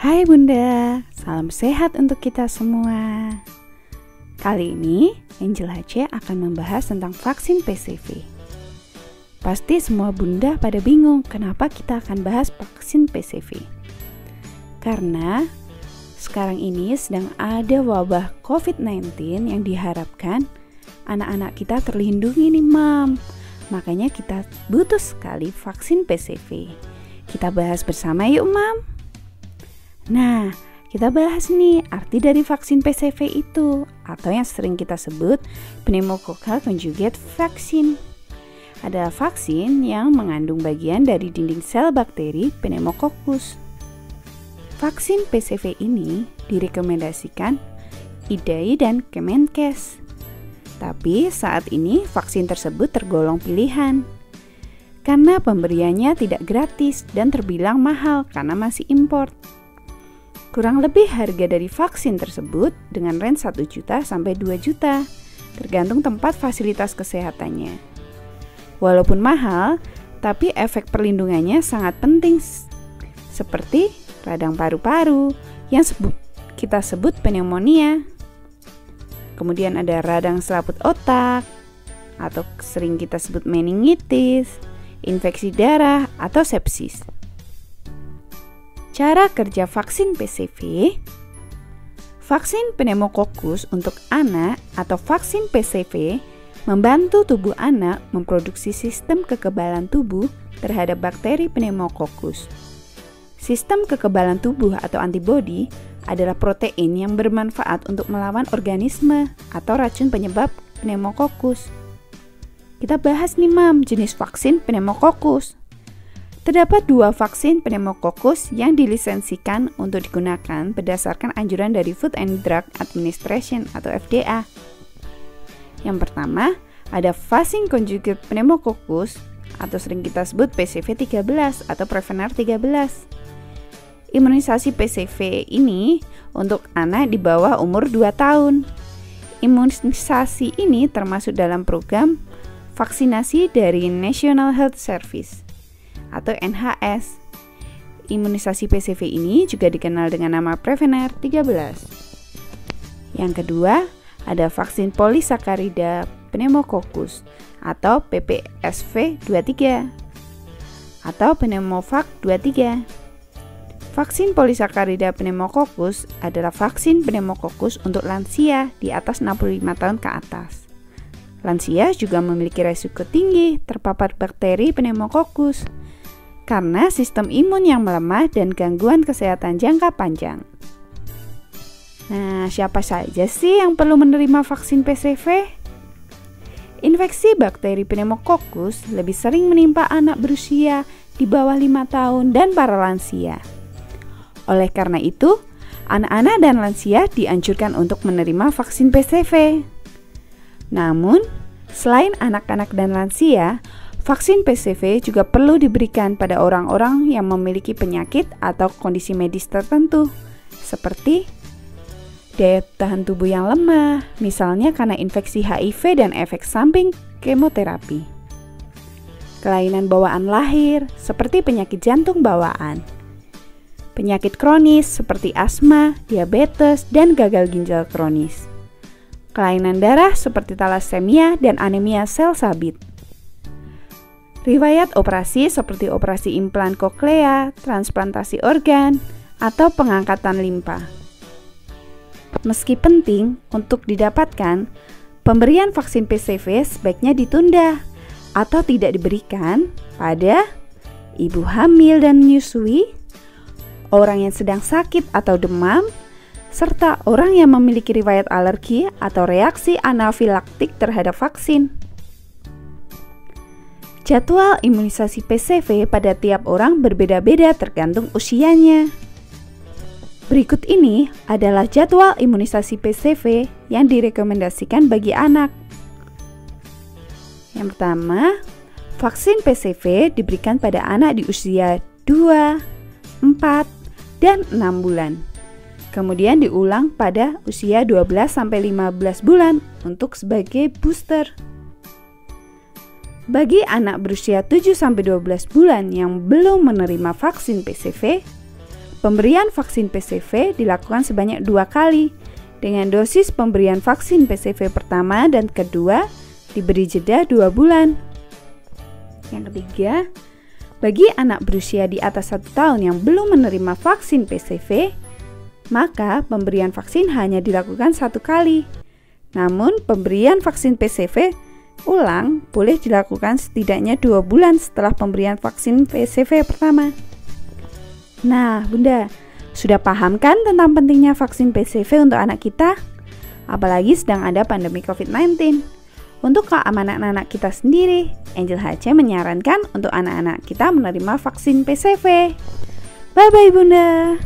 Hai Bunda, salam sehat untuk kita semua. Kali ini Angel HC akan membahas tentang vaksin PCV. Pasti semua Bunda pada bingung kenapa kita akan bahas vaksin PCV. Karena sekarang ini sedang ada wabah COVID-19 yang diharapkan anak-anak kita terlindungi nih Mam. Makanya kita butuh sekali vaksin PCV. Kita bahas bersama yuk Mam. Nah, kita bahas nih arti dari vaksin PCV itu, atau yang sering kita sebut pneumococcal conjugate vaccine. Adalah vaksin yang mengandung bagian dari dinding sel bakteri Pneumococcus. Vaksin PCV ini direkomendasikan IDAI dan Kemenkes. Tapi saat ini vaksin tersebut tergolong pilihan karena pemberiannya tidak gratis dan terbilang mahal karena masih impor. Kurang lebih harga dari vaksin tersebut dengan range 1 juta sampai 2 juta, tergantung tempat fasilitas kesehatannya. Walaupun mahal, tapi efek perlindungannya sangat penting, seperti radang paru-paru yang kita sebut pneumonia. Kemudian ada radang selaput otak, atau sering kita sebut meningitis, infeksi darah, atau sepsis. Cara kerja vaksin PCV. Vaksin pneumococcus untuk anak atau vaksin PCV membantu tubuh anak memproduksi sistem kekebalan tubuh terhadap bakteri pneumococcus. Sistem kekebalan tubuh atau antibodi adalah protein yang bermanfaat untuk melawan organisme atau racun penyebab pneumococcus. Kita bahas nih Mam jenis vaksin pneumococcus. Terdapat 2 vaksin pneumococcus yang dilisensikan untuk digunakan berdasarkan anjuran dari Food and Drug Administration atau FDA. Yang pertama, ada vaksin conjugate pneumococcus atau sering kita sebut PCV 13 atau Prevenar 13. Imunisasi PCV ini untuk anak di bawah umur 2 tahun. Imunisasi ini termasuk dalam program vaksinasi dari National Health Service atau NHS. Imunisasi PCV ini juga dikenal dengan nama Prevenar 13. Yang kedua, ada vaksin polisakarida pneumococcus atau PPSV 23 atau Pneumovac 23. Vaksin polisakarida pneumococcus adalah vaksin pneumococcus untuk lansia di atas 65 tahun ke atas. Lansia juga memiliki risiko tinggi terpapar bakteri pneumococcus karena sistem imun yang melemah dan gangguan kesehatan jangka panjang. Nah, siapa saja sih yang perlu menerima vaksin PCV? Infeksi bakteri pneumococcus lebih sering menimpa anak berusia di bawah 5 tahun dan para lansia. Oleh karena itu, anak-anak dan lansia dianjurkan untuk menerima vaksin PCV. Namun, selain anak-anak dan lansia, vaksin PCV juga perlu diberikan pada orang-orang yang memiliki penyakit atau kondisi medis tertentu, seperti daya tahan tubuh yang lemah, misalnya karena infeksi HIV dan efek samping kemoterapi. Kelainan bawaan lahir, seperti penyakit jantung bawaan. Penyakit kronis, seperti asma, diabetes, dan gagal ginjal kronis. Kelainan darah, seperti talasemia dan anemia sel sabit. Riwayat operasi seperti operasi implan koklea, transplantasi organ, atau pengangkatan limpa. Meski penting untuk didapatkan, pemberian vaksin PCV sebaiknya ditunda atau tidak diberikan pada ibu hamil dan menyusui, orang yang sedang sakit atau demam, serta orang yang memiliki riwayat alergi atau reaksi anafilaktik terhadap vaksin. Jadwal imunisasi PCV pada tiap orang berbeda-beda tergantung usianya. Berikut ini adalah jadwal imunisasi PCV yang direkomendasikan bagi anak. Yang pertama, vaksin PCV diberikan pada anak di usia 2, 4, dan 6 bulan. Kemudian diulang pada usia 12-15 bulan untuk sebagai booster. Bagi anak berusia 7-12 bulan yang belum menerima vaksin PCV, Pemberian vaksin PCV dilakukan sebanyak 2 kali, dengan dosis pemberian vaksin PCV pertama dan kedua diberi jeda 2 bulan. Yang ketiga, bagi anak berusia di atas 1 tahun yang belum menerima vaksin PCV, maka pemberian vaksin hanya dilakukan 1 kali. Namun, pemberian vaksin PCV ulang boleh dilakukan setidaknya 2 bulan setelah pemberian vaksin PCV pertama. Nah, Bunda, sudah paham kan tentang pentingnya vaksin PCV untuk anak kita? Apalagi sedang ada pandemi COVID-19. Untuk keamanan anak kita sendiri, Angel HC menyarankan untuk anak-anak kita menerima vaksin PCV. Bye-bye, Bunda.